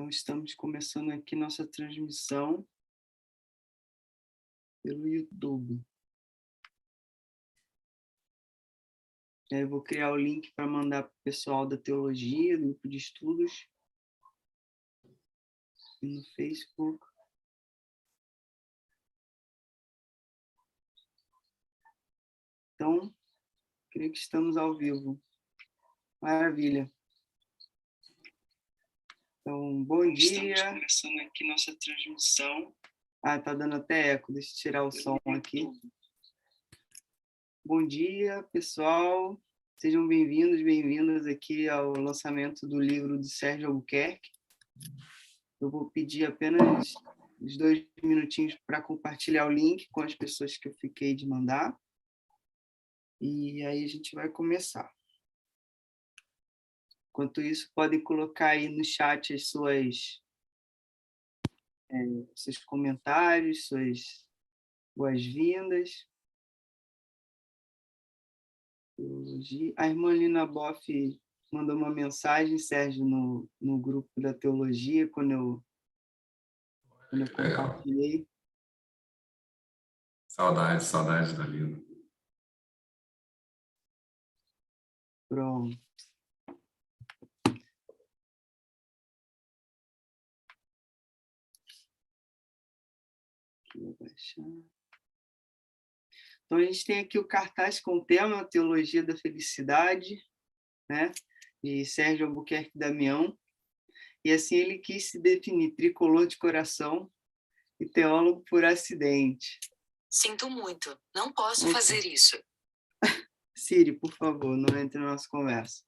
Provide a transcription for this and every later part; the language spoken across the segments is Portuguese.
Então, estamos começando aqui nossa transmissão pelo YouTube. Eu vou criar o link para mandar para o pessoal da teologia, do grupo de estudos, e no Facebook. Então, creio que estamos ao vivo. Maravilha. Então, bom dia. Estamos começando aqui nossa transmissão. Tá dando até eco, deixa eu tirar o som aqui. Bom dia, pessoal. Sejam bem-vindos, bem-vindas aqui ao lançamento do livro de Sérgio Albuquerque. Eu vou pedir apenas uns 2 minutinhos para compartilhar o link com as pessoas que eu fiquei de mandar. E aí a gente vai começar. Enquanto isso, podem colocar aí no chat as seus comentários, suas boas-vindas. A irmã Lina Boff mandou uma mensagem, Sérgio, no grupo da teologia, quando eu compartilhei. Saudade da Lina. Pronto. Aqui, vou baixar. Então, a gente tem aqui o cartaz com o tema Teologia da Felicidade, né? De Sérgio Albuquerque Damião. E assim ele quis se definir tricolor de coração e teólogo por acidente. Sinto muito, não posso fazer isso. Siri, por favor, não entre na nossa conversa.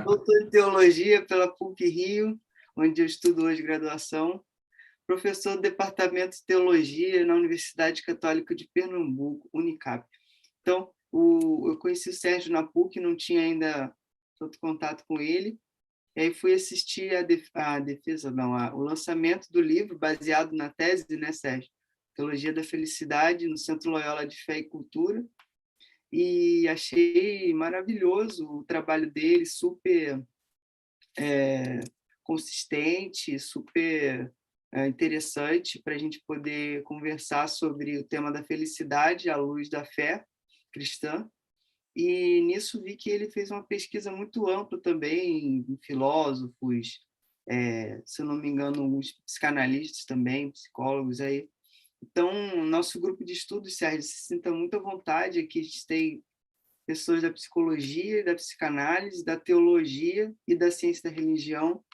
Doutor em Teologia pela PUC-Rio, onde eu estudo hoje graduação. Professor do Departamento de Teologia na Universidade Católica de Pernambuco, Unicap. Então, eu conheci o Sérgio na PUC, não tinha ainda tanto contato com ele, e aí fui assistir o lançamento do livro, baseado na tese, né, Sérgio? Teologia da Felicidade, no Centro Loyola de Fé e Cultura, e achei maravilhoso o trabalho dele, super consistente, super interessante para a gente poder conversar sobre o tema da felicidade à luz da fé cristã. E nisso vi que ele fez uma pesquisa muito ampla também em filósofos, se eu não me engano, alguns psicanalistas também, psicólogos aí. Então, nosso grupo de estudos, Sérgio, se sinta muito à vontade. Aqui a gente tem pessoas da psicologia, da psicanálise, da teologia e da ciência da religião,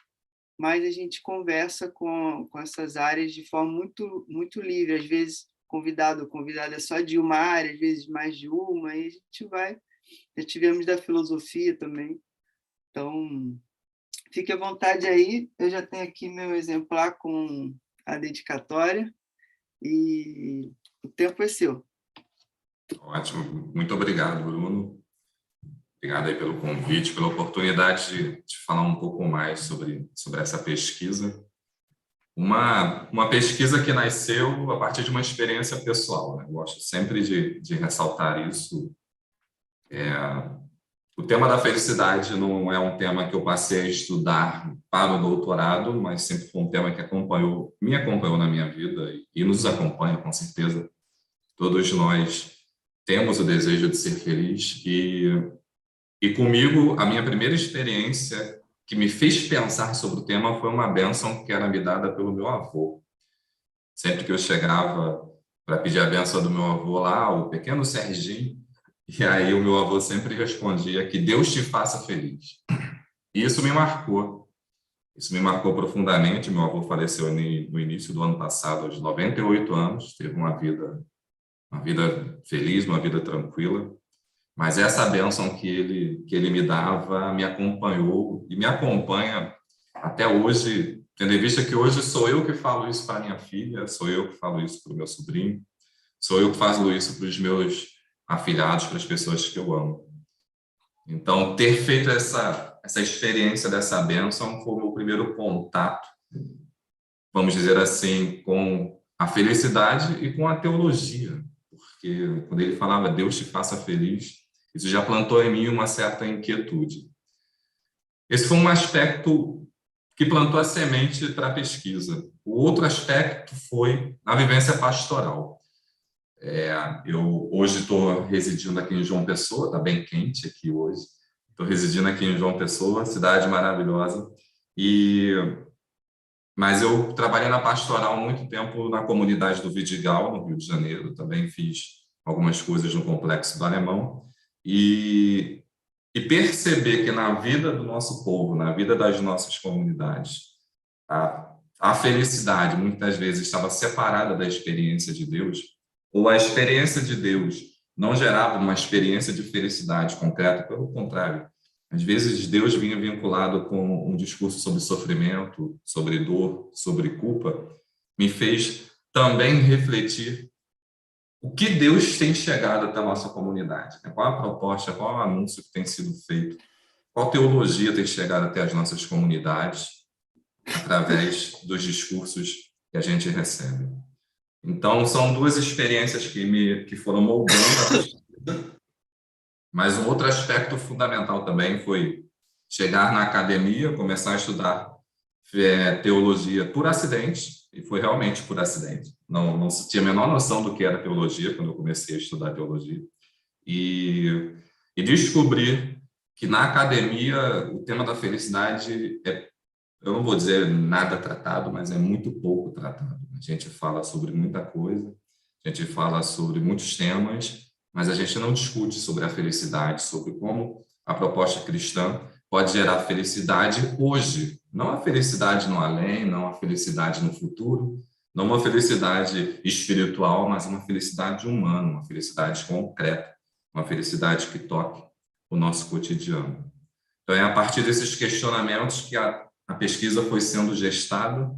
mas a gente conversa com essas áreas de forma muito, muito livre. Às vezes, convidada é só de uma área, às vezes mais de uma, e a gente vai. Já tivemos da filosofia também. Então, fique à vontade aí. Eu já tenho aqui meu exemplar com a dedicatória e o tempo é seu. Ótimo. Muito obrigado, Bruno. Obrigado aí pelo convite, pela oportunidade de falar um pouco mais sobre essa pesquisa. Uma pesquisa que nasceu a partir de uma experiência pessoal, né? Eu gosto sempre de ressaltar isso. O tema da felicidade não é um tema que eu passei a estudar para o doutorado, mas sempre foi um tema que me acompanhou na minha vida e nos acompanha, com certeza. Todos nós temos o desejo de ser feliz e comigo, a minha primeira experiência que me fez pensar sobre o tema foi uma bênção que era me dada pelo meu avô. Sempre que eu chegava para pedir a bênção do meu avô lá, o pequeno Serginho, e aí o meu avô sempre respondia que Deus te faça feliz. E isso me marcou. Isso me marcou profundamente. Meu avô faleceu no início do ano passado, aos 98 anos, teve uma vida feliz, uma vida tranquila. Mas essa bênção que ele me dava me acompanhou e me acompanha até hoje, tendo em vista que hoje sou eu que falo isso para minha filha, sou eu que falo isso para o meu sobrinho, sou eu que faço isso para os meus afilhados, para as pessoas que eu amo. Então, ter feito essa experiência dessa bênção foi o meu primeiro contato, vamos dizer assim, com a felicidade e com a teologia, porque quando ele falava Deus te faça feliz, isso já plantou em mim uma certa inquietude. Esse foi um aspecto que plantou a semente para a pesquisa. O outro aspecto foi a vivência pastoral. Eu hoje estou residindo aqui em João Pessoa, está bem quente aqui hoje. Estou residindo aqui em João Pessoa, cidade maravilhosa. Mas eu trabalhei na pastoral há muito tempo na comunidade do Vidigal, no Rio de Janeiro. Também fiz algumas coisas no Complexo do Alemão. E perceber que na vida do nosso povo, na vida das nossas comunidades, a felicidade muitas vezes estava separada da experiência de Deus, ou a experiência de Deus não gerava uma experiência de felicidade concreta, pelo contrário. Às vezes Deus vinha vinculado com um discurso sobre sofrimento, sobre dor, sobre culpa, me fez também refletir o que Deus tem chegado até a nossa comunidade, né? Qual a proposta, qual o anúncio que tem sido feito, qual teologia tem chegado até as nossas comunidades através dos discursos que a gente recebe. Então, são duas experiências que foram moldando a pesquisa, mas um outro aspecto fundamental também foi chegar na academia, começar a estudar teologia por acidente, e foi realmente por acidente. Não se tinha a menor noção do que era teologia quando eu comecei a estudar teologia. E descobrir que na academia o tema da felicidade eu não vou dizer nada tratado, mas é muito pouco tratado. A gente fala sobre muita coisa, a gente fala sobre muitos temas, mas a gente não discute sobre a felicidade, sobre como a proposta cristã pode gerar felicidade hoje. Não a felicidade no além, não a felicidade no futuro, não uma felicidade espiritual, mas uma felicidade humana, uma felicidade concreta, uma felicidade que toque o nosso cotidiano. Então, é a partir desses questionamentos que a pesquisa foi sendo gestada,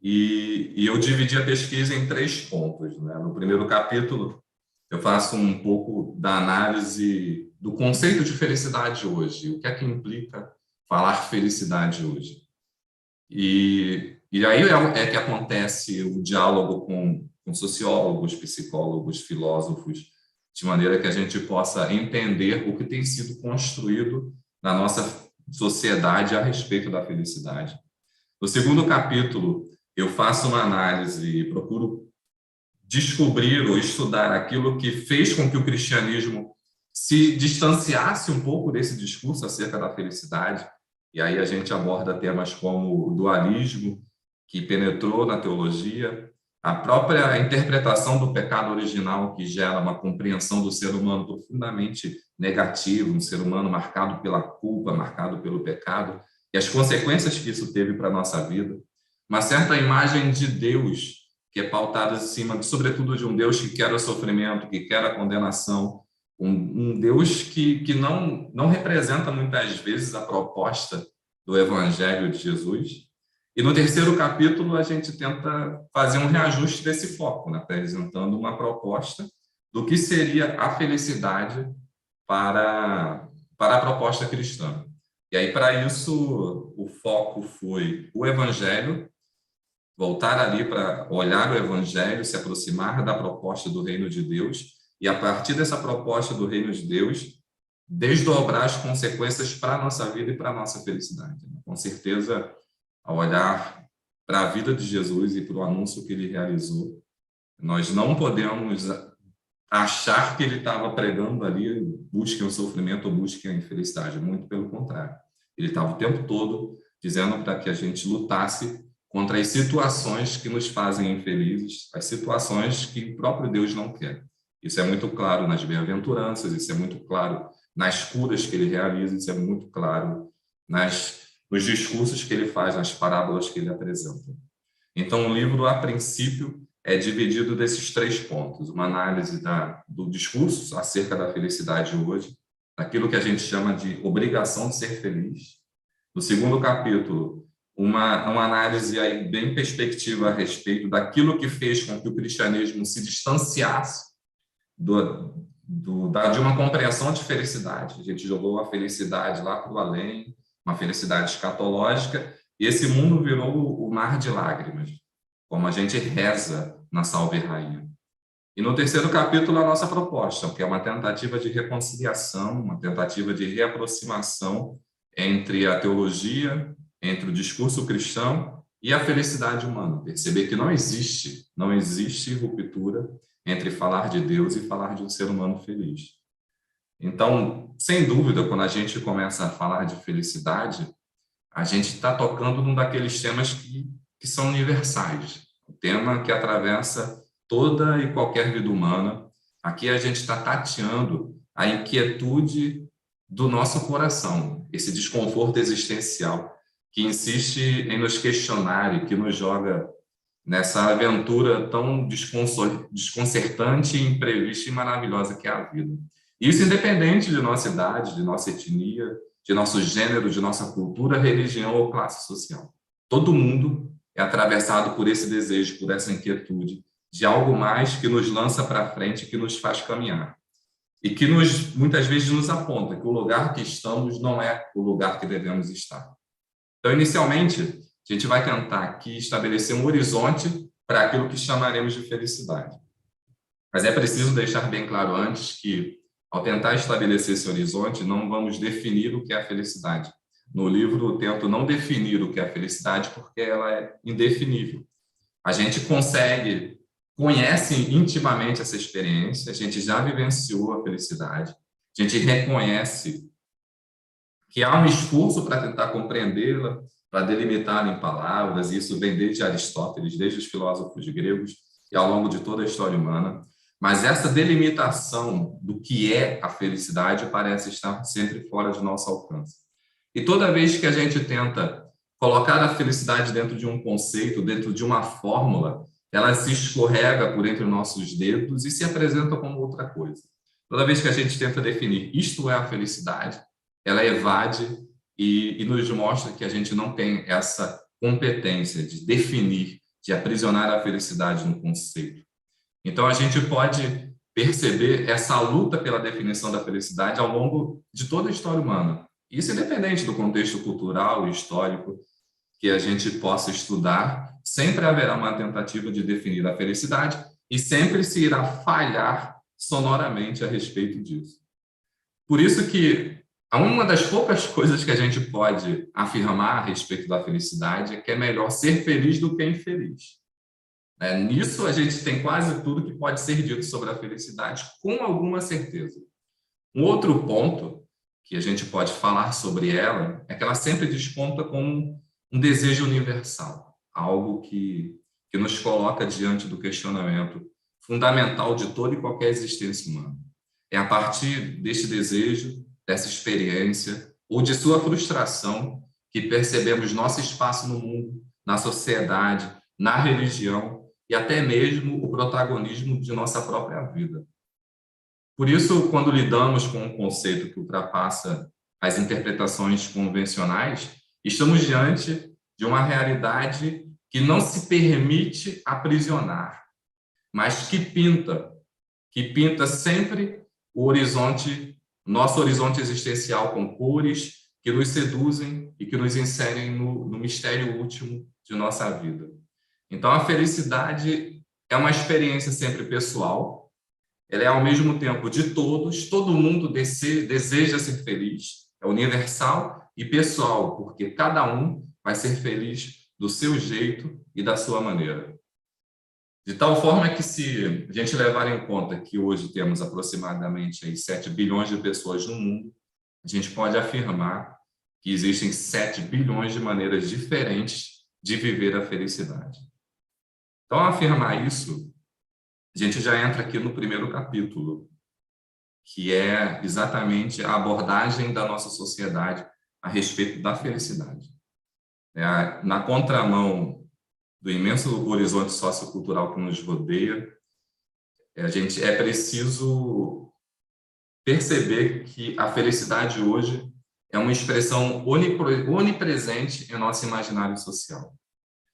e eu dividi a pesquisa em 3 pontos, né? No primeiro capítulo, eu faço um pouco da análise do conceito de felicidade hoje, o que é que implica falar felicidade hoje. E aí é que acontece o diálogo com sociólogos, psicólogos, filósofos, de maneira que a gente possa entender o que tem sido construído na nossa sociedade a respeito da felicidade. No segundo capítulo, eu faço uma análise e procuro descobrir ou estudar aquilo que fez com que o cristianismo se distanciasse um pouco desse discurso acerca da felicidade. E aí a gente aborda temas como o dualismo, que penetrou na teologia, a própria interpretação do pecado original, que gera uma compreensão do ser humano profundamente negativa, um ser humano marcado pela culpa, marcado pelo pecado, e as consequências que isso teve para a nossa vida. Uma certa imagem de Deus, que é pautada em cima, sobretudo, de um Deus que quer o sofrimento, que quer a condenação, um Deus que não representa muitas vezes a proposta do Evangelho de Jesus. E no terceiro capítulo a gente tenta fazer um reajuste desse foco, né? Apresentando uma proposta do que seria a felicidade para a proposta cristã. E aí, para isso, o foco foi o Evangelho, voltar ali para olhar o Evangelho, se aproximar da proposta do Reino de Deus, e a partir dessa proposta do Reino de Deus, desdobrar as consequências para a nossa vida e para a nossa felicidade. Com certeza, ao olhar para a vida de Jesus e para o anúncio que ele realizou, nós não podemos achar que ele estava pregando ali, busquem o sofrimento ou busquem a infelicidade. Muito pelo contrário. Ele estava o tempo todo dizendo para que a gente lutasse contra as situações que nos fazem infelizes, as situações que o próprio Deus não quer. Isso é muito claro nas bem-aventuranças, isso é muito claro nas curas que ele realiza, isso é muito claro nos discursos que ele faz, nas parábolas que ele apresenta. Então, o livro, a princípio, é dividido desses 3 pontos. Uma análise do discurso acerca da felicidade hoje, daquilo que a gente chama de obrigação de ser feliz. No segundo capítulo, uma análise aí bem perspectiva a respeito daquilo que fez com que o cristianismo se distanciasse de uma compreensão de felicidade. A gente jogou a felicidade lá para o além, uma felicidade escatológica, e esse mundo virou o mar de lágrimas, como a gente reza na Salve Rainha. E no terceiro capítulo, a nossa proposta, que é uma tentativa de reconciliação, uma tentativa de reaproximação entre a teologia entre o discurso cristão e a felicidade humana. Perceber que não existe ruptura entre falar de Deus e falar de um ser humano feliz. Então, sem dúvida, quando a gente começa a falar de felicidade, a gente está tocando num daqueles temas que são universais, o tema que atravessa toda e qualquer vida humana. Aqui a gente está tateando a inquietude do nosso coração, esse desconforto existencial que insiste em nos questionar e que nos joga nessa aventura tão desconcertante, imprevista e maravilhosa que é a vida. Isso independente de nossa idade, de nossa etnia, de nosso gênero, de nossa cultura, religião ou classe social. Todo mundo é atravessado por esse desejo, por essa inquietude de algo mais que nos lança para frente, que nos faz caminhar. E que muitas vezes nos aponta que o lugar que estamos não é o lugar que devemos estar. Então, inicialmente, a gente vai tentar aqui estabelecer um horizonte para aquilo que chamaremos de felicidade. Mas é preciso deixar bem claro antes que, ao tentar estabelecer esse horizonte, não vamos definir o que é a felicidade. No livro, eu tento não definir o que é a felicidade porque ela é indefinível. A gente conhece intimamente essa experiência, a gente já vivenciou a felicidade, a gente reconhece que há um esforço para tentar compreendê-la, para delimitá-la em palavras, e isso vem desde Aristóteles, desde os filósofos gregos e ao longo de toda a história humana. Mas essa delimitação do que é a felicidade parece estar sempre fora de nosso alcance. E toda vez que a gente tenta colocar a felicidade dentro de um conceito, dentro de uma fórmula, ela se escorrega por entre nossos dedos e se apresenta como outra coisa. Toda vez que a gente tenta definir isto é a felicidade, ela evade e nos mostra que a gente não tem essa competência de definir, de aprisionar a felicidade no conceito. Então, a gente pode perceber essa luta pela definição da felicidade ao longo de toda a história humana. Isso independente do contexto cultural e histórico que a gente possa estudar, sempre haverá uma tentativa de definir a felicidade e sempre se irá falhar sonoramente a respeito disso. Por isso que uma das poucas coisas que a gente pode afirmar a respeito da felicidade é que é melhor ser feliz do que infeliz. Nisso, a gente tem quase tudo que pode ser dito sobre a felicidade, com alguma certeza. Um outro ponto que a gente pode falar sobre ela é que ela sempre desponta como um desejo universal, algo que nos coloca diante do questionamento fundamental de toda e qualquer existência humana. É a partir deste desejo, dessa experiência ou de sua frustração que percebemos nosso espaço no mundo, na sociedade, na religião e até mesmo o protagonismo de nossa própria vida. Por isso, quando lidamos com um conceito que ultrapassa as interpretações convencionais, estamos diante de uma realidade que não se permite aprisionar, mas que pinta sempre o horizonte, nosso horizonte existencial com cores que nos seduzem e que nos inserem no mistério último de nossa vida. Então, a felicidade é uma experiência sempre pessoal, ela é ao mesmo tempo de todos, todo mundo deseja ser feliz, é universal e pessoal, porque cada um vai ser feliz do seu jeito e da sua maneira. De tal forma que, se a gente levar em conta que hoje temos aproximadamente 7 bilhões de pessoas no mundo, a gente pode afirmar que existem 7 bilhões de maneiras diferentes de viver a felicidade. Então, ao afirmar isso, a gente já entra aqui no primeiro capítulo, que é exatamente a abordagem da nossa sociedade a respeito da felicidade. Na contramão do imenso horizonte sociocultural que nos rodeia, é preciso perceber que a felicidade hoje é uma expressão onipresente em nosso imaginário social.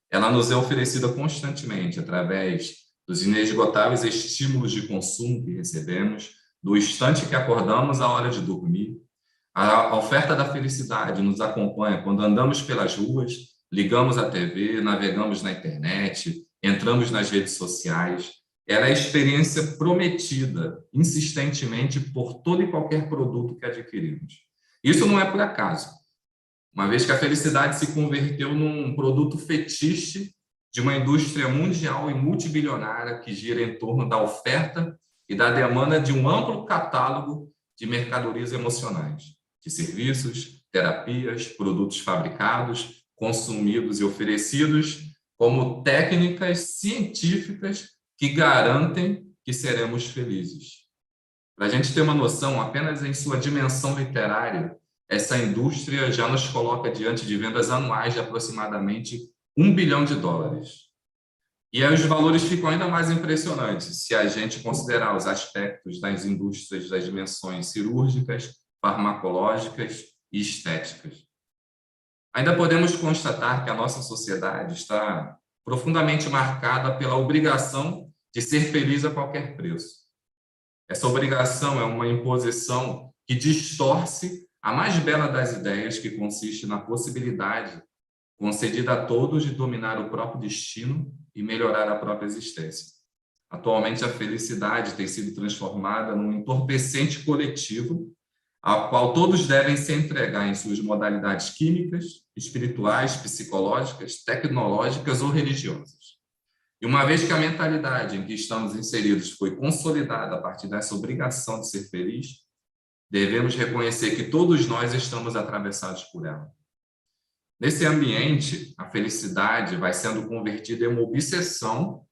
Ela nos é oferecida constantemente através dos inesgotáveis estímulos de consumo que recebemos, do instante que acordamos à hora de dormir. A oferta da felicidade nos acompanha quando andamos pelas ruas, ligamos a TV, navegamos na internet, entramos nas redes sociais. Ela é a experiência prometida insistentemente por todo e qualquer produto que adquirimos. Isso não é por acaso. uma vez que a felicidade se converteu num produto fetiche de uma indústria mundial e multibilionária que gira em torno da oferta e da demanda de um amplo catálogo de mercadorias emocionais, de serviços, terapias, produtos fabricados, consumidos e oferecidos como técnicas científicas que garantem que seremos felizes. Para a gente ter uma noção, apenas em sua dimensão literária, essa indústria já nos coloca diante de vendas anuais de aproximadamente US$ 1 bilhão. E aí os valores ficam ainda mais impressionantes se a gente considerar os aspectos das indústrias das dimensões cirúrgicas, farmacológicas e estéticas. Ainda podemos constatar que a nossa sociedade está profundamente marcada pela obrigação de ser feliz a qualquer preço. Essa obrigação é uma imposição que distorce a mais bela das ideias, que consiste na possibilidade concedida a todos de dominar o próprio destino e melhorar a própria existência. Atualmente, a felicidade tem sido transformada num entorpecente coletivo ao qual todos devem se entregar em suas modalidades químicas, espirituais, psicológicas, tecnológicas ou religiosas. E uma vez que a mentalidade em que estamos inseridos foi consolidada a partir dessa obrigação de ser feliz, devemos reconhecer que todos nós estamos atravessados por ela. Nesse ambiente, a felicidade vai sendo convertida em uma obsessão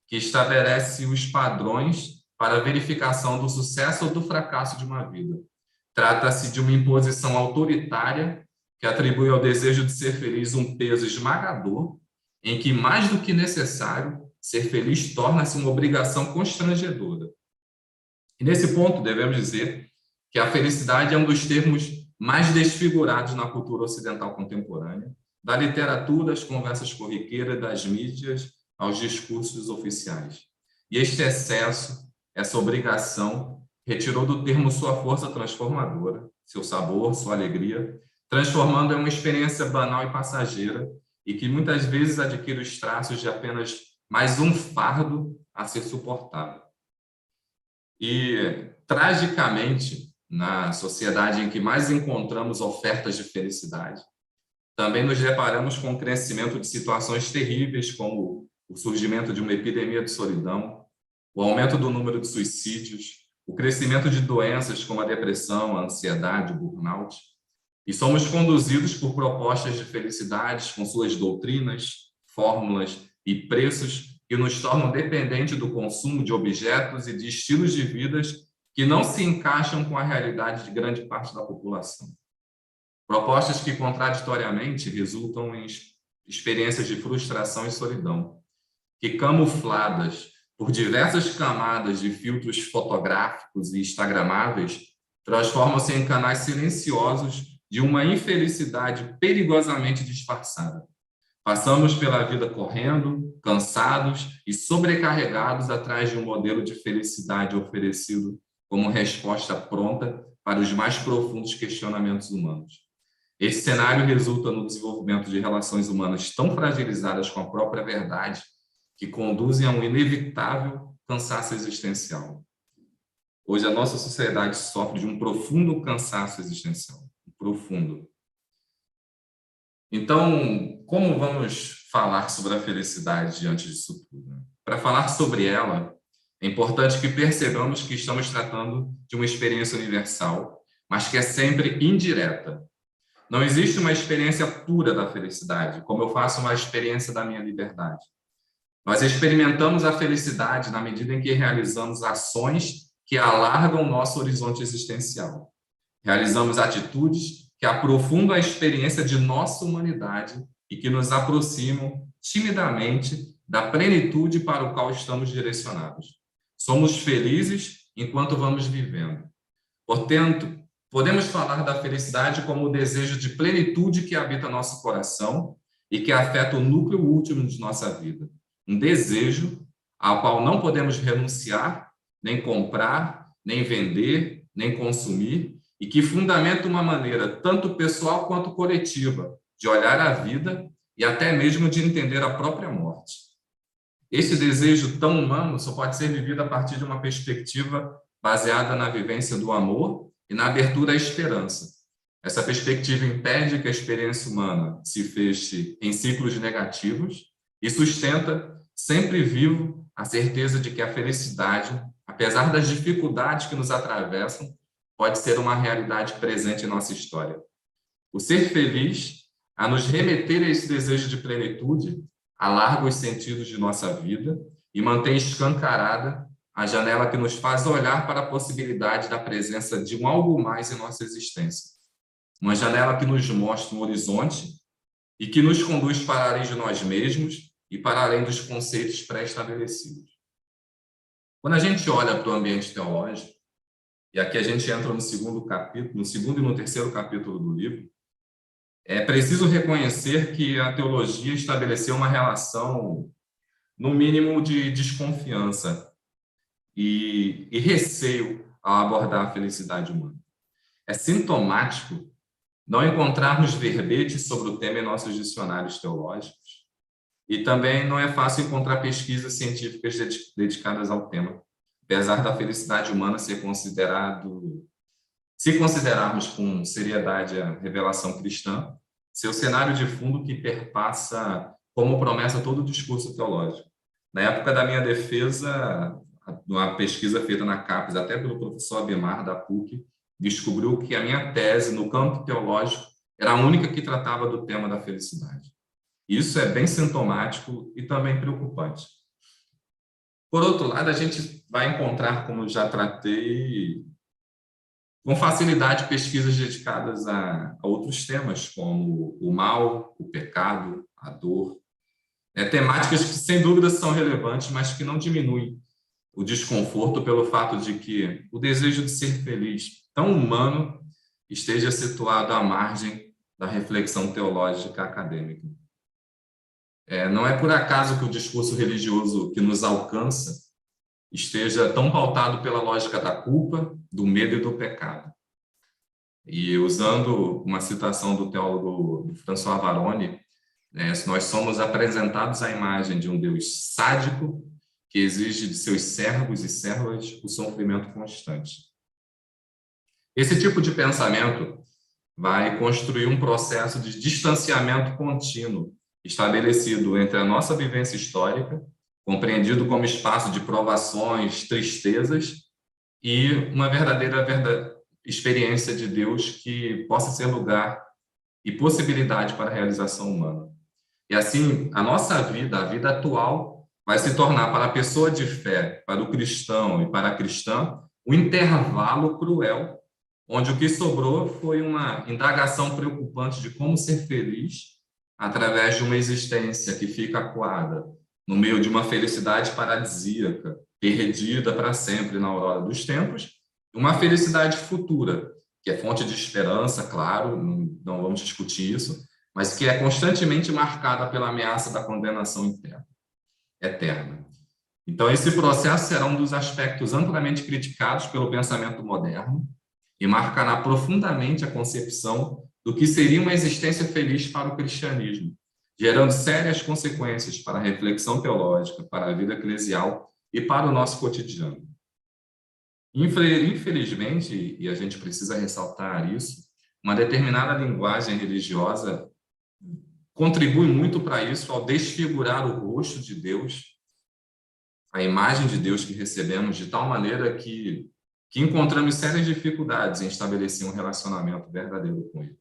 que estabelece os padrões para a verificação do sucesso ou do fracasso de uma vida. Trata-se de uma imposição autoritária que atribui ao desejo de ser feliz um peso esmagador, em que, mais do que necessário, ser feliz torna-se uma obrigação constrangedora. E nesse ponto, devemos dizer que a felicidade é um dos termos mais desfigurados na cultura ocidental contemporânea, da literatura às conversas corriqueiras, das mídias aos discursos oficiais. E este excesso, essa obrigação, retirou do termo sua força transformadora, seu sabor, sua alegria, transformando em uma experiência banal e passageira, e que muitas vezes adquire os traços de apenas mais um fardo a ser suportado. E, tragicamente, na sociedade em que mais encontramos ofertas de felicidade, também nos deparamos com o crescimento de situações terríveis, como o surgimento de uma epidemia de solidão, o aumento do número de suicídios, o crescimento de doenças como a depressão, a ansiedade, o burnout. E somos conduzidos por propostas de felicidades com suas doutrinas, fórmulas e preços que nos tornam dependentes do consumo de objetos e de estilos de vidas que não se encaixam com a realidade de grande parte da população. Propostas que, contraditoriamente, resultam em experiências de frustração e solidão, que, camufladas por diversas camadas de filtros fotográficos e instagramáveis, transformam-se em canais silenciosos de uma infelicidade perigosamente disfarçada. Passamos pela vida correndo, cansados e sobrecarregados atrás de um modelo de felicidade oferecido como resposta pronta para os mais profundos questionamentos humanos. Esse cenário resulta no desenvolvimento de relações humanas tão fragilizadas com a própria verdade que conduzem a um inevitável cansaço existencial. Hoje, a nossa sociedade sofre de um profundo cansaço existencial. Profundo. Então, como vamos falar sobre a felicidade diante disso tudo? Para falar sobre ela, é importante que percebamos que estamos tratando de uma experiência universal, mas que é sempre indireta. Não existe uma experiência pura da felicidade, como eu faço uma experiência da minha liberdade. Nós experimentamos a felicidade na medida em que realizamos ações que alargam o nosso horizonte existencial. Realizamos atitudes que aprofundam a experiência de nossa humanidade e que nos aproximam timidamente da plenitude para o qual estamos direcionados. Somos felizes enquanto vamos vivendo. Portanto, podemos falar da felicidade como o desejo de plenitude que habita nosso coração e que afeta o núcleo último de nossa vida. Um desejo ao qual não podemos renunciar, nem comprar, nem vender, nem consumir, e que fundamenta uma maneira tanto pessoal quanto coletiva de olhar a vida e até mesmo de entender a própria morte. Esse desejo tão humano só pode ser vivido a partir de uma perspectiva baseada na vivência do amor e na abertura à esperança. Essa perspectiva impede que a experiência humana se feche em ciclos negativos e sustenta, sempre vivo, a certeza de que a felicidade, apesar das dificuldades que nos atravessam, pode ser uma realidade presente em nossa história. O ser feliz, a nos remeter a esse desejo de plenitude, alarga os sentidos de nossa vida e mantém escancarada a janela que nos faz olhar para a possibilidade da presença de um algo mais em nossa existência. Uma janela que nos mostra um horizonte e que nos conduz para além de nós mesmos e para além dos conceitos pré-estabelecidos. Quando a gente olha para o ambiente teológico, e aqui a gente entra no segundo capítulo, no segundo e no terceiro capítulo do livro, é preciso reconhecer que a teologia estabeleceu uma relação, no mínimo, de desconfiança e receio ao abordar a felicidade humana. É sintomático não encontrarmos verbetes sobre o tema em nossos dicionários teológicos e também não é fácil encontrar pesquisas científicas dedicadas ao tema, apesar da felicidade humana ser considerado, se considerarmos com seriedade a revelação cristã, seu cenário de fundo que perpassa como promessa todo o discurso teológico. Na época da minha defesa, uma pesquisa feita na CAPES, até pelo professor Abimar, da PUC, descobriu que a minha tese no campo teológico era a única que tratava do tema da felicidade. Isso é bem sintomático e também preocupante. Por outro lado, a gente vai encontrar, como já tratei, com facilidade pesquisas dedicadas a outros temas, como o mal, o pecado, a dor. Temáticas que, sem dúvida, são relevantes, mas que não diminuem o desconforto pelo fato de que o desejo de ser feliz, tão humano, esteja situado à margem da reflexão teológica acadêmica. Não é por acaso que o discurso religioso que nos alcança esteja tão pautado pela lógica da culpa, do medo e do pecado. E usando uma citação do teólogo François Varone, nós somos apresentados à imagem de um Deus sádico que exige de seus servos e servas o sofrimento constante. Esse tipo de pensamento vai construir um processo de distanciamento contínuo estabelecido entre a nossa vivência histórica, compreendido como espaço de provações, tristezas, e uma verdadeira experiência de Deus que possa ser lugar e possibilidade para a realização humana. E assim, a nossa vida, a vida atual, vai se tornar para a pessoa de fé, para o cristão e para a cristã, um intervalo cruel, onde o que sobrou foi uma indagação preocupante de como ser feliz através de uma existência que fica acuada no meio de uma felicidade paradisíaca, perdida para sempre na aurora dos tempos, uma felicidade futura, que é fonte de esperança, claro, não vamos discutir isso, mas que é constantemente marcada pela ameaça da condenação eterna. Então, esse processo será um dos aspectos amplamente criticados pelo pensamento moderno e marcará profundamente a concepção do que seria uma existência feliz para o cristianismo, gerando sérias consequências para a reflexão teológica, para a vida eclesial e para o nosso cotidiano. Infelizmente, e a gente precisa ressaltar isso, uma determinada linguagem religiosa contribui muito para isso ao desfigurar o rosto de Deus, a imagem de Deus que recebemos, de tal maneira que encontramos sérias dificuldades em estabelecer um relacionamento verdadeiro com Ele.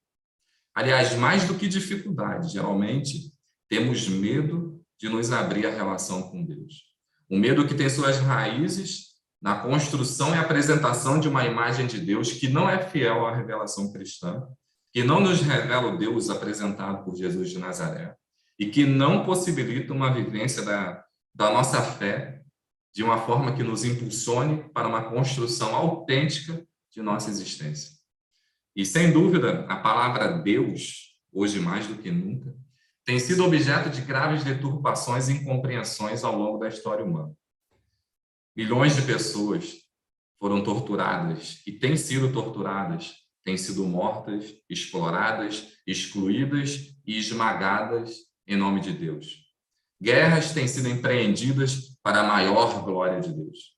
Aliás, mais do que dificuldade, geralmente temos medo de nos abrir à relação com Deus. O medo que tem suas raízes na construção e apresentação de uma imagem de Deus que não é fiel à revelação cristã, que não nos revela o Deus apresentado por Jesus de Nazaré e que não possibilita uma vivência da nossa fé de uma forma que nos impulsione para uma construção autêntica de nossa existência. E, sem dúvida, a palavra Deus, hoje mais do que nunca, tem sido objeto de graves deturpações e incompreensões ao longo da história humana. Milhões de pessoas foram torturadas e têm sido torturadas, têm sido mortas, exploradas, excluídas e esmagadas em nome de Deus. Guerras têm sido empreendidas para a maior glória de Deus.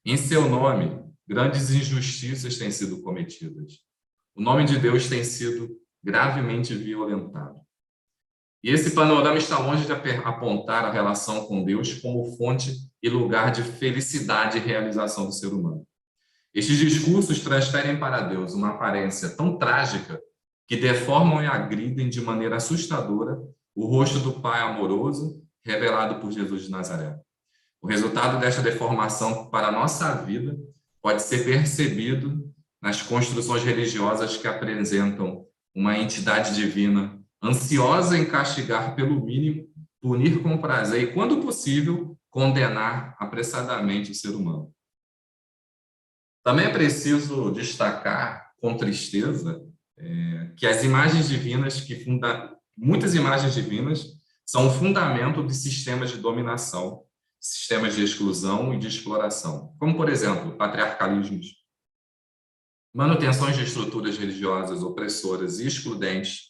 Em seu nome, grandes injustiças têm sido cometidas. O o nome de Deus tem sido gravemente violentado. E esse panorama está longe de apontar a relação com Deus como fonte e lugar de felicidade e realização do ser humano. Estes discursos transferem para Deus uma aparência tão trágica que deformam e agridem de maneira assustadora o rosto do Pai amoroso revelado por Jesus de Nazaré. O resultado desta deformação para a nossa vida pode ser percebido nas construções religiosas que apresentam uma entidade divina ansiosa em castigar pelo mínimo, punir com prazer e, quando possível, condenar apressadamente o ser humano. Também é preciso destacar com tristeza que as imagens divinas, muitas imagens divinas, são o fundamento de sistemas de dominação, sistemas de exclusão e de exploração, como, por exemplo, patriarcalismos, manutenções de estruturas religiosas opressoras e excludentes,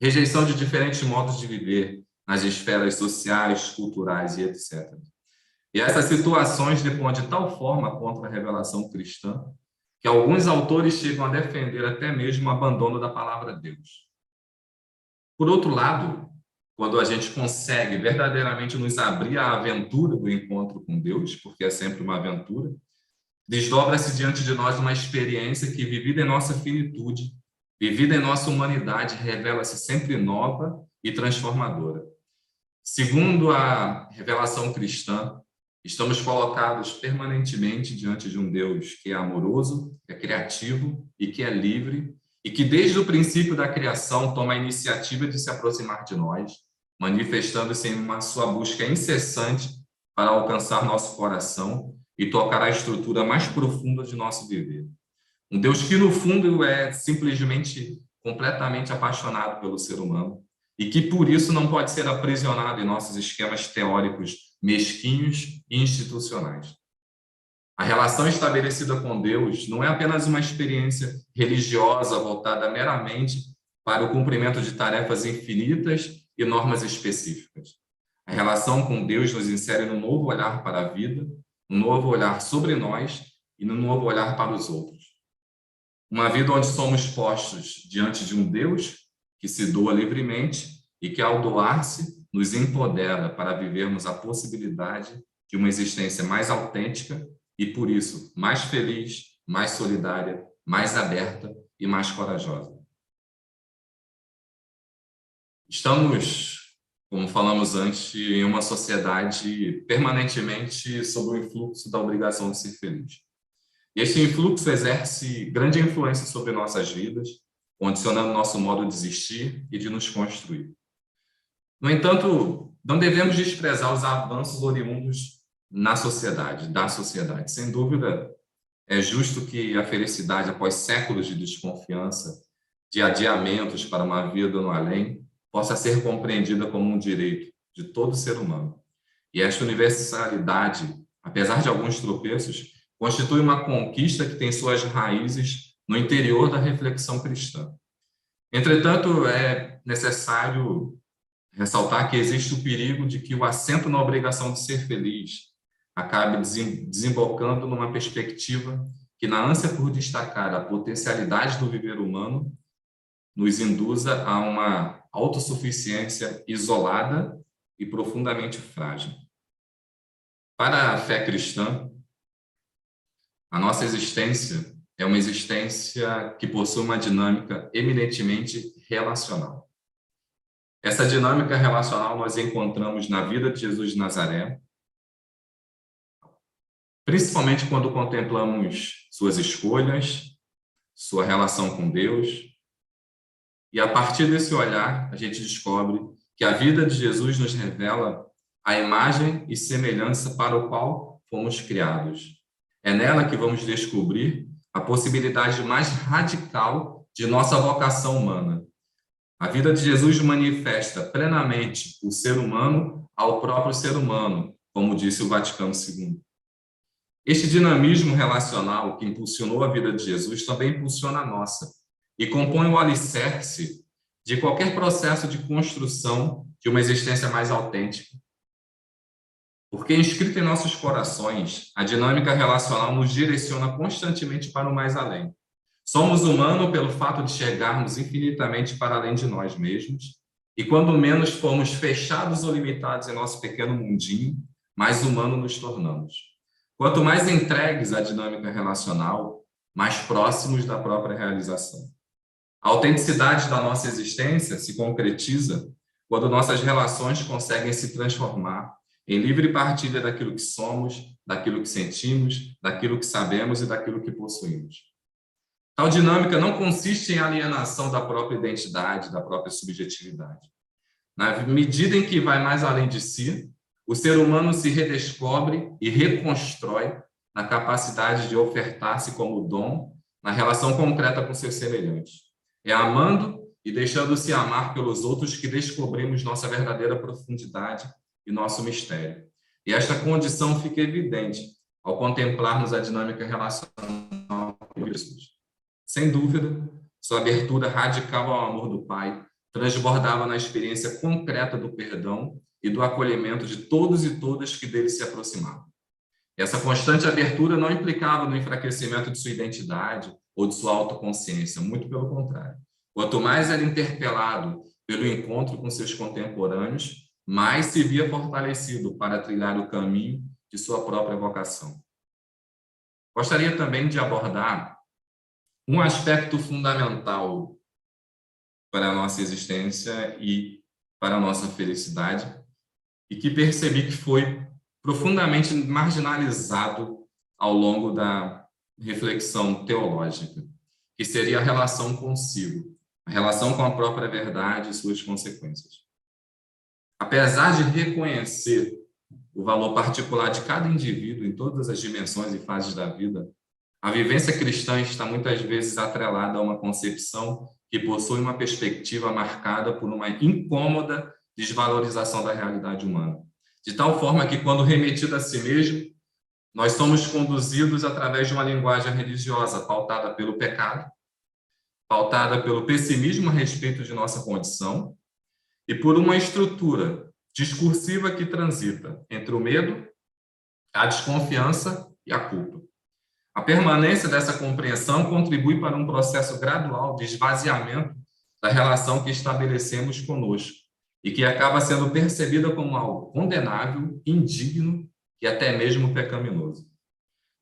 rejeição de diferentes modos de viver nas esferas sociais, culturais e etc. E essas situações depõem de tal forma contra a revelação cristã que alguns autores chegam a defender até mesmo o abandono da palavra de Deus. Por outro lado, quando a gente consegue verdadeiramente nos abrir à aventura do encontro com Deus, porque é sempre uma aventura, desdobra-se diante de nós uma experiência que, vivida em nossa finitude, vivida em nossa humanidade, revela-se sempre nova e transformadora. Segundo a revelação cristã, estamos colocados permanentemente diante de um Deus que é amoroso, que é criativo e que é livre, e que desde o princípio da criação toma a iniciativa de se aproximar de nós, manifestando-se em uma sua busca incessante para alcançar nosso coração e tocar a estrutura mais profunda de nosso viver. Um Deus que, no fundo, é simplesmente completamente apaixonado pelo ser humano e que, por isso, não pode ser aprisionado em nossos esquemas teóricos mesquinhos e institucionais. A relação estabelecida com Deus não é apenas uma experiência religiosa voltada meramente para o cumprimento de tarefas infinitas e normas específicas. A relação com Deus nos insere num novo olhar para a vida, um novo olhar sobre nós e num novo olhar para os outros. Uma vida onde somos postos diante de um Deus que se doa livremente e que, ao doar-se, nos empodera para vivermos a possibilidade de uma existência mais autêntica e, por isso, mais feliz, mais solidária, mais aberta e mais corajosa. Estamos, como falamos antes, em uma sociedade permanentemente sob o influxo da obrigação de ser feliz. E este influxo exerce grande influência sobre nossas vidas, condicionando nosso modo de existir e de nos construir. No entanto, não devemos desprezar os avanços oriundos da sociedade. Sem dúvida, é justo que a felicidade, após séculos de desconfiança, de adiamentos para uma vida no além, possa ser compreendida como um direito de todo ser humano. E esta universalidade, apesar de alguns tropeços, constitui uma conquista que tem suas raízes no interior da reflexão cristã. Entretanto, é necessário ressaltar que existe o perigo de que o assento na obrigação de ser feliz acabe desembocando numa perspectiva que, na ânsia por destacar a potencialidade do viver humano, nos induza a uma autossuficiência isolada e profundamente frágil. Para a fé cristã, a nossa existência é uma existência que possui uma dinâmica eminentemente relacional. Essa dinâmica relacional nós encontramos na vida de Jesus de Nazaré, principalmente quando contemplamos suas escolhas, sua relação com Deus. E a partir desse olhar, a gente descobre que a vida de Jesus nos revela a imagem e semelhança para o qual fomos criados. É nela que vamos descobrir a possibilidade mais radical de nossa vocação humana. A vida de Jesus manifesta plenamente o ser humano ao próprio ser humano, como disse o Vaticano II. Este dinamismo relacional que impulsionou a vida de Jesus também impulsiona a nossa e compõe o alicerce de qualquer processo de construção de uma existência mais autêntica. Porque, inscrita em nossos corações, a dinâmica relacional nos direciona constantemente para o mais além. Somos humanos pelo fato de chegarmos infinitamente para além de nós mesmos, e quando menos formos fechados ou limitados em nosso pequeno mundinho, mais humanos nos tornamos. Quanto mais entregues à dinâmica relacional, mais próximos da própria realização. A autenticidade da nossa existência se concretiza quando nossas relações conseguem se transformar em livre partilha daquilo que somos, daquilo que sentimos, daquilo que sabemos e daquilo que possuímos. Tal dinâmica não consiste em alienação da própria identidade, da própria subjetividade. Na medida em que vai mais além de si, o ser humano se redescobre e reconstrói na capacidade de ofertar-se como dom na relação concreta com seus semelhantes. É amando e deixando-se amar pelos outros que descobrimos nossa verdadeira profundidade e nosso mistério. E esta condição fica evidente ao contemplarmos a dinâmica relacional com Jesus. Sem dúvida, sua abertura radical ao amor do Pai transbordava na experiência concreta do perdão e do acolhimento de todos e todas que dele se aproximavam. Essa constante abertura não implicava no enfraquecimento de sua identidade ou de sua autoconsciência, muito pelo contrário. Quanto mais era interpelado pelo encontro com seus contemporâneos, mais se via fortalecido para trilhar o caminho de sua própria vocação. Gostaria também de abordar um aspecto fundamental para a nossa existência e para a nossa felicidade, e que percebi que foi profundamente marginalizado ao longo da reflexão teológica, que seria a relação consigo, a relação com a própria verdade e suas consequências. Apesar de reconhecer o valor particular de cada indivíduo em todas as dimensões e fases da vida, a vivência cristã está muitas vezes atrelada a uma concepção que possui uma perspectiva marcada por uma incômoda desvalorização da realidade humana. De tal forma que, quando remetido a si mesmo, nós somos conduzidos através de uma linguagem religiosa pautada pelo pecado, pautada pelo pessimismo a respeito de nossa condição e por uma estrutura discursiva que transita entre o medo, a desconfiança e a culpa. A permanência dessa compreensão contribui para um processo gradual de esvaziamento da relação que estabelecemos conosco e que acaba sendo percebida como algo condenável, indigno e até mesmo pecaminoso.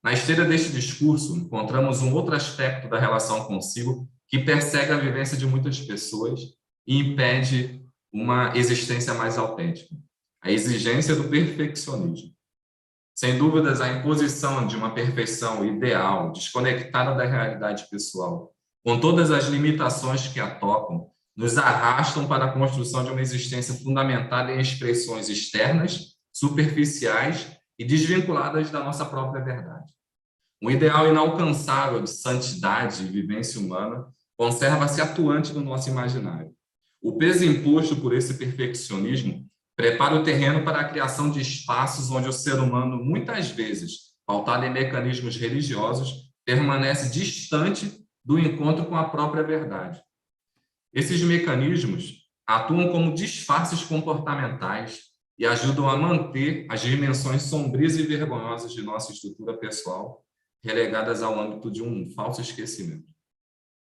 Na esteira deste discurso, encontramos um outro aspecto da relação consigo que persegue a vivência de muitas pessoas e impede uma existência mais autêntica: a exigência do perfeccionismo. Sem dúvidas, a imposição de uma perfeição ideal, desconectada da realidade pessoal, com todas as limitações que a tocam, nos arrastam para a construção de uma existência fundamentada em expressões externas, superficiais e desvinculadas da nossa própria verdade. Um ideal inalcançável de santidade e vivência humana conserva-se atuante no nosso imaginário. O peso imposto por esse perfeccionismo prepara o terreno para a criação de espaços onde o ser humano, muitas vezes, pautado em mecanismos religiosos, permanece distante do encontro com a própria verdade. Esses mecanismos atuam como disfarces comportamentais e ajudam a manter as dimensões sombrias e vergonhosas de nossa estrutura pessoal relegadas ao âmbito de um falso esquecimento.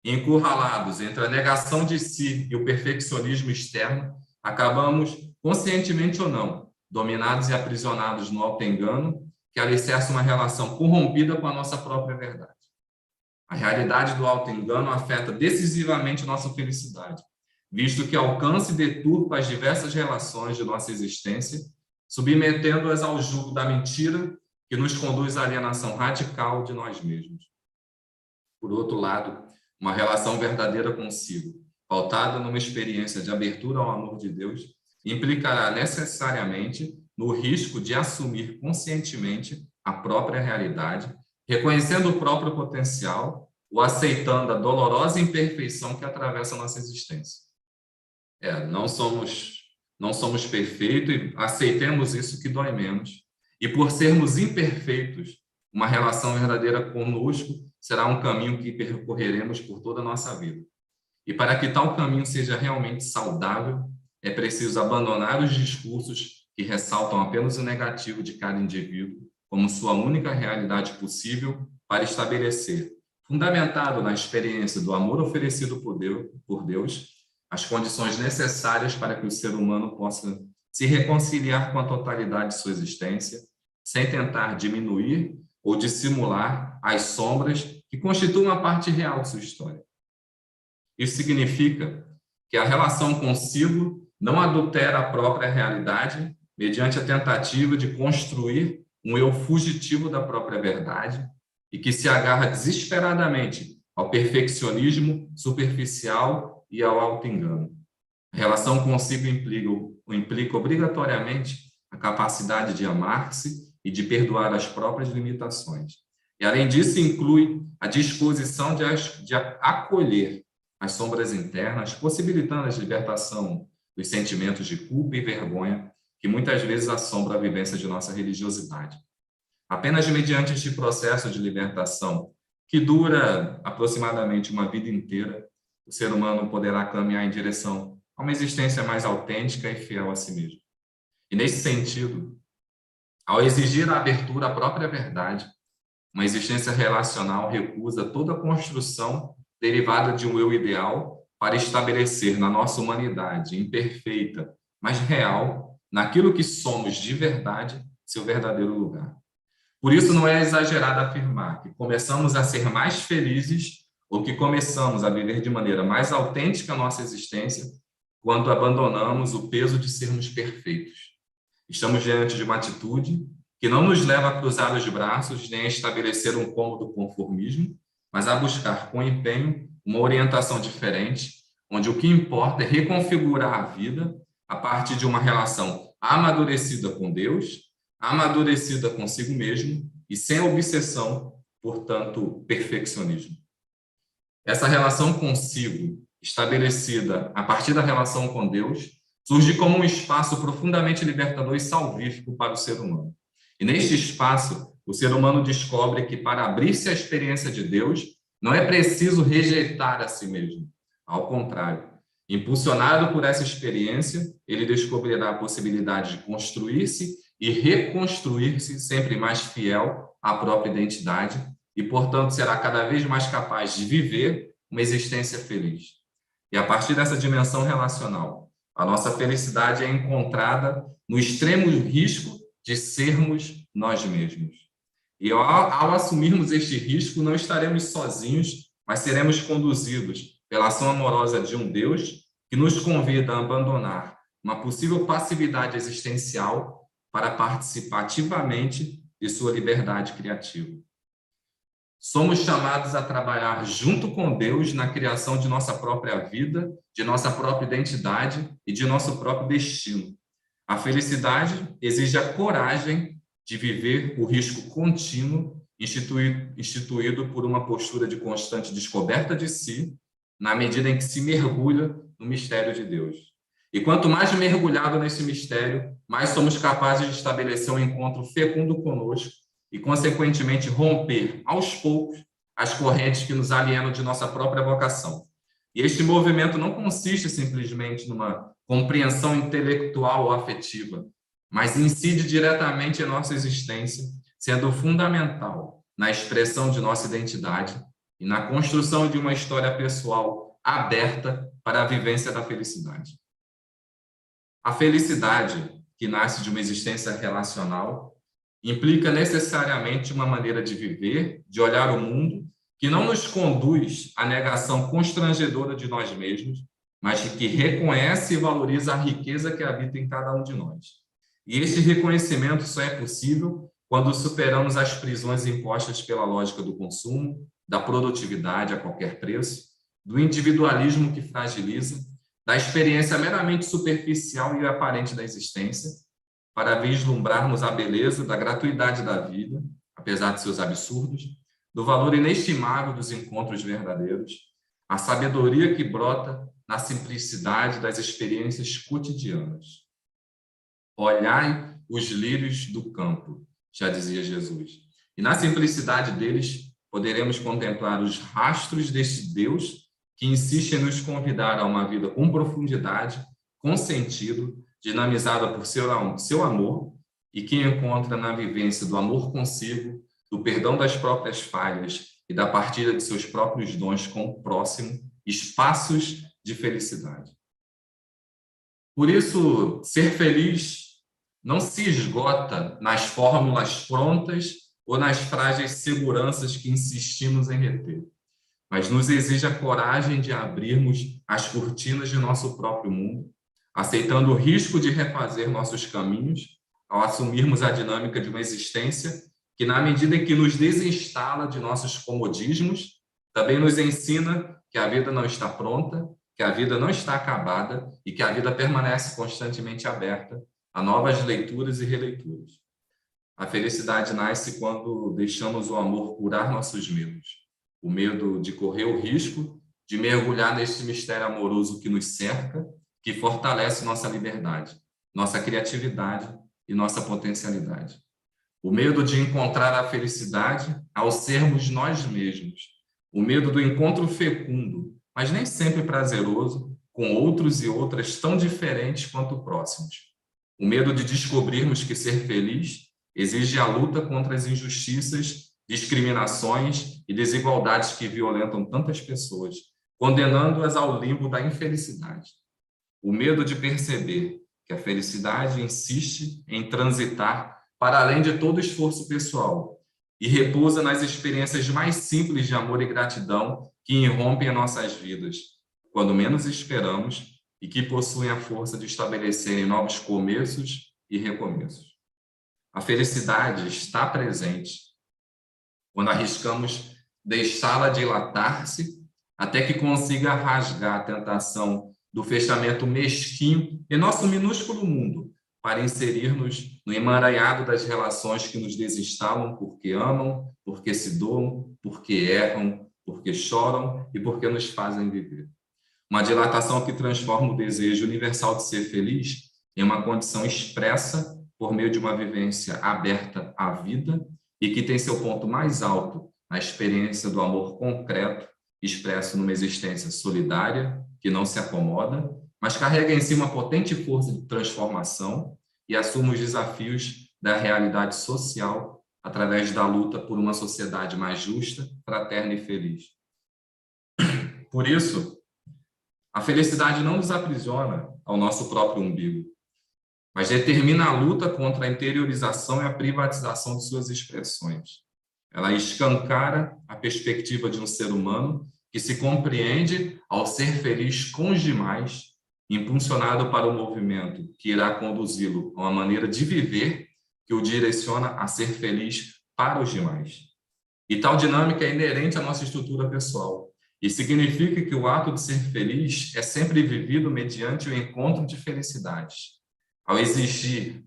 Encurralados entre a negação de si e o perfeccionismo externo, acabamos, conscientemente ou não, dominados e aprisionados no auto-engano que alicerça uma relação corrompida com a nossa própria verdade. A realidade do auto-engano afeta decisivamente nossa felicidade, visto que alcança e deturpa as diversas relações de nossa existência, submetendo-as ao jugo da mentira que nos conduz à alienação radical de nós mesmos. Por outro lado, uma relação verdadeira consigo, pautada numa experiência de abertura ao amor de Deus, implicará necessariamente no risco de assumir conscientemente a própria realidade, reconhecendo o próprio potencial ou aceitando a dolorosa imperfeição que atravessa a nossa existência. Não somos perfeitos e aceitemos isso que dói menos. E por sermos imperfeitos, uma relação verdadeira conosco será um caminho que percorreremos por toda a nossa vida. E para que tal caminho seja realmente saudável, é preciso abandonar os discursos que ressaltam apenas o negativo de cada indivíduo como sua única realidade possível para estabelecer fundamentado na experiência do amor oferecido por Deus, as condições necessárias para que o ser humano possa se reconciliar com a totalidade de sua existência, sem tentar diminuir ou dissimular as sombras que constituem uma parte real de sua história. Isso significa que a relação consigo não adultera a própria realidade mediante a tentativa de construir um eu fugitivo da própria verdade e que se agarra desesperadamente ao perfeccionismo superficial e ao auto-engano. A relação consigo implica obrigatoriamente a capacidade de amar-se e de perdoar as próprias limitações. E, além disso, inclui a disposição de acolher as sombras internas, possibilitando a libertação dos sentimentos de culpa e vergonha que muitas vezes assombram a vivência de nossa religiosidade. Apenas mediante este processo de libertação, que dura aproximadamente uma vida inteira, o ser humano poderá caminhar em direção a uma existência mais autêntica e fiel a si mesmo. E, nesse sentido, ao exigir a abertura à própria verdade, uma existência relacional recusa toda a construção derivada de um eu ideal para estabelecer na nossa humanidade imperfeita, mas real, naquilo que somos de verdade, seu verdadeiro lugar. Por isso, não é exagerado afirmar que começamos a ser mais felizes ou que começamos a viver de maneira mais autêntica a nossa existência quando abandonamos o peso de sermos perfeitos. Estamos diante de uma atitude que não nos leva a cruzar os braços nem a estabelecer um cômodo conformismo, mas a buscar com empenho uma orientação diferente, onde o que importa é reconfigurar a vida a partir de uma relação amadurecida com Deus, amadurecida consigo mesmo e sem obsessão, portanto, perfeccionismo. Essa relação consigo, estabelecida a partir da relação com Deus, surge como um espaço profundamente libertador e salvífico para o ser humano. E neste espaço, o ser humano descobre que para abrir-se à experiência de Deus, não é preciso rejeitar a si mesmo. Ao contrário, impulsionado por essa experiência, ele descobrirá a possibilidade de construir-se e reconstruir-se sempre mais fiel à própria identidade e, portanto, será cada vez mais capaz de viver uma existência feliz. E a partir dessa dimensão relacional, a nossa felicidade é encontrada no extremo risco de sermos nós mesmos. E ao assumirmos este risco, não estaremos sozinhos, mas seremos conduzidos pela ação amorosa de um Deus que nos convida a abandonar uma possível passividade existencial para participar ativamente de sua liberdade criativa. Somos chamados a trabalhar junto com Deus na criação de nossa própria vida, de nossa própria identidade e de nosso próprio destino. A felicidade exige a coragem de viver o risco contínuo instituído por uma postura de constante descoberta de si, na medida em que se mergulha no mistério de Deus. E quanto mais mergulhado nesse mistério, mais somos capazes de estabelecer um encontro fecundo conosco e, consequentemente, romper, aos poucos, as correntes que nos alienam de nossa própria vocação. E este movimento não consiste simplesmente numa compreensão intelectual ou afetiva, mas incide diretamente em nossa existência, sendo fundamental na expressão de nossa identidade e na construção de uma história pessoal aberta para a vivência da felicidade. A felicidade, que nasce de uma existência relacional, implica necessariamente uma maneira de viver, de olhar o mundo, que não nos conduz à negação constrangedora de nós mesmos, mas que reconhece e valoriza a riqueza que habita em cada um de nós. E este reconhecimento só é possível quando superamos as prisões impostas pela lógica do consumo, da produtividade a qualquer preço, do individualismo que fragiliza, da experiência meramente superficial e aparente da existência, para vislumbrarmos a beleza da gratuidade da vida, apesar de seus absurdos, do valor inestimável dos encontros verdadeiros, a sabedoria que brota na simplicidade das experiências cotidianas. Olhai os lírios do campo, já dizia Jesus. E na simplicidade deles, poderemos contemplar os rastros deste Deus que insiste em nos convidar a uma vida com profundidade, com sentido, dinamizada por seu amor e que encontra na vivência do amor consigo, do perdão das próprias falhas e da partilha de seus próprios dons com o próximo, espaços de felicidade. Por isso, ser feliz não se esgota nas fórmulas prontas ou nas frágeis seguranças que insistimos em reter, mas nos exige a coragem de abrirmos as cortinas de nosso próprio mundo, aceitando o risco de refazer nossos caminhos ao assumirmos a dinâmica de uma existência que, na medida em que nos desinstala de nossos comodismos, também nos ensina que a vida não está pronta, que a vida não está acabada e que a vida permanece constantemente aberta a novas leituras e releituras. A felicidade nasce quando deixamos o amor curar nossos medos. O medo de correr o risco de mergulhar neste mistério amoroso que nos cerca, que fortalece nossa liberdade, nossa criatividade e nossa potencialidade. O medo de encontrar a felicidade ao sermos nós mesmos. O medo do encontro fecundo, mas nem sempre prazeroso, com outros e outras tão diferentes quanto próximos. O medo de descobrirmos que ser feliz exige a luta contra as injustiças, discriminações e desigualdades que violentam tantas pessoas, condenando-as ao limbo da infelicidade. O medo de perceber que a felicidade insiste em transitar para além de todo esforço pessoal e repousa nas experiências mais simples de amor e gratidão que irrompem em nossas vidas, quando menos esperamos, e que possuem a força de estabelecerem novos começos e recomeços. A felicidade está presente quando arriscamos deixá-la dilatar-se até que consiga rasgar a tentação do fechamento mesquinho em nosso minúsculo mundo para inserir-nos no emaranhado das relações que nos desinstalam porque amam, porque se doam, porque erram, porque choram e porque nos fazem viver. Uma dilatação que transforma o desejo universal de ser feliz em uma condição expressa por meio de uma vivência aberta à vida e que tem seu ponto mais alto na experiência do amor concreto, expresso numa existência solidária, que não se acomoda, mas carrega em si uma potente força de transformação e assume os desafios da realidade social através da luta por uma sociedade mais justa, fraterna e feliz. Por isso, a felicidade não nos aprisiona ao nosso próprio umbigo, mas determina a luta contra a interiorização e a privatização de suas expressões. Ela escancara a perspectiva de um ser humano que se compreende ao ser feliz com os demais, impulsionado para o movimento que irá conduzi-lo a uma maneira de viver que o direciona a ser feliz para os demais. E tal dinâmica é inerente à nossa estrutura pessoal e significa que o ato de ser feliz é sempre vivido mediante o encontro de felicidades. Ao exigir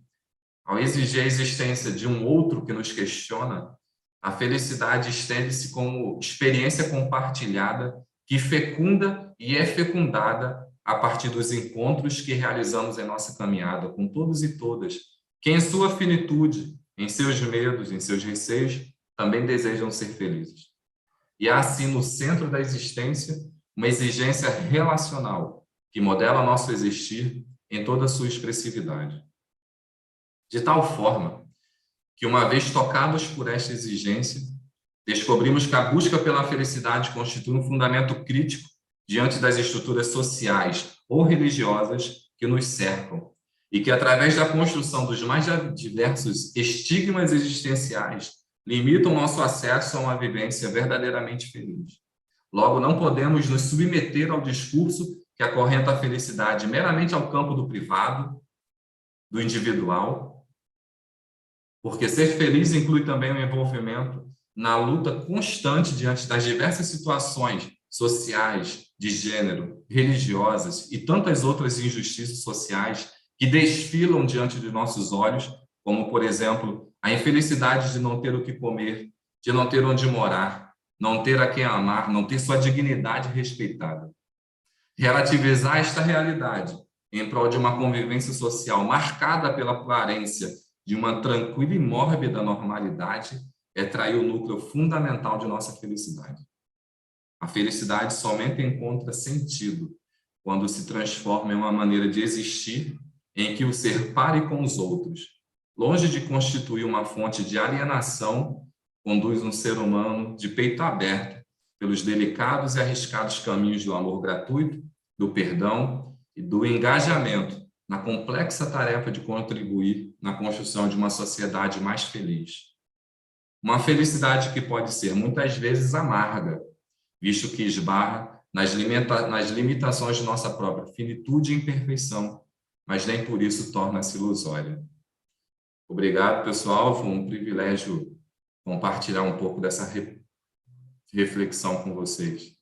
a existência de um outro que nos questiona, a felicidade estende-se como experiência compartilhada que fecunda e é fecundada a partir dos encontros que realizamos em nossa caminhada com todos e todas, que em sua finitude, em seus medos, em seus receios, também desejam ser felizes. E há, assim, no centro da existência, uma exigência relacional que modela nosso existir em toda a sua expressividade. De tal forma que, uma vez tocados por esta exigência, descobrimos que a busca pela felicidade constitui um fundamento crítico diante das estruturas sociais ou religiosas que nos cercam e que, através da construção dos mais diversos estigmas existenciais, limitam nosso acesso a uma vivência verdadeiramente feliz. Logo, não podemos nos submeter ao discurso que acorrenta a felicidade meramente ao campo do privado, do individual, porque ser feliz inclui também o envolvimento na luta constante diante das diversas situações sociais, de gênero, religiosas e tantas outras injustiças sociais que desfilam diante de nossos olhos, como, por exemplo, a infelicidade de não ter o que comer, de não ter onde morar, não ter a quem amar, não ter sua dignidade respeitada. Relativizar esta realidade em prol de uma convivência social marcada pela aparência de uma tranquila e mórbida normalidade é trair o núcleo fundamental de nossa felicidade. A felicidade somente encontra sentido quando se transforma em uma maneira de existir em que o ser pare com os outros, longe de constituir uma fonte de alienação conduz um ser humano de peito aberto pelos delicados e arriscados caminhos do amor gratuito, do perdão e do engajamento na complexa tarefa de contribuir na construção de uma sociedade mais feliz. Uma felicidade que pode ser muitas vezes amarga, visto que esbarra nas limitações de nossa própria finitude e imperfeição, mas nem por isso torna-se ilusória. Obrigado, pessoal. Foi um privilégio compartilhar um pouco dessa reflexão com vocês.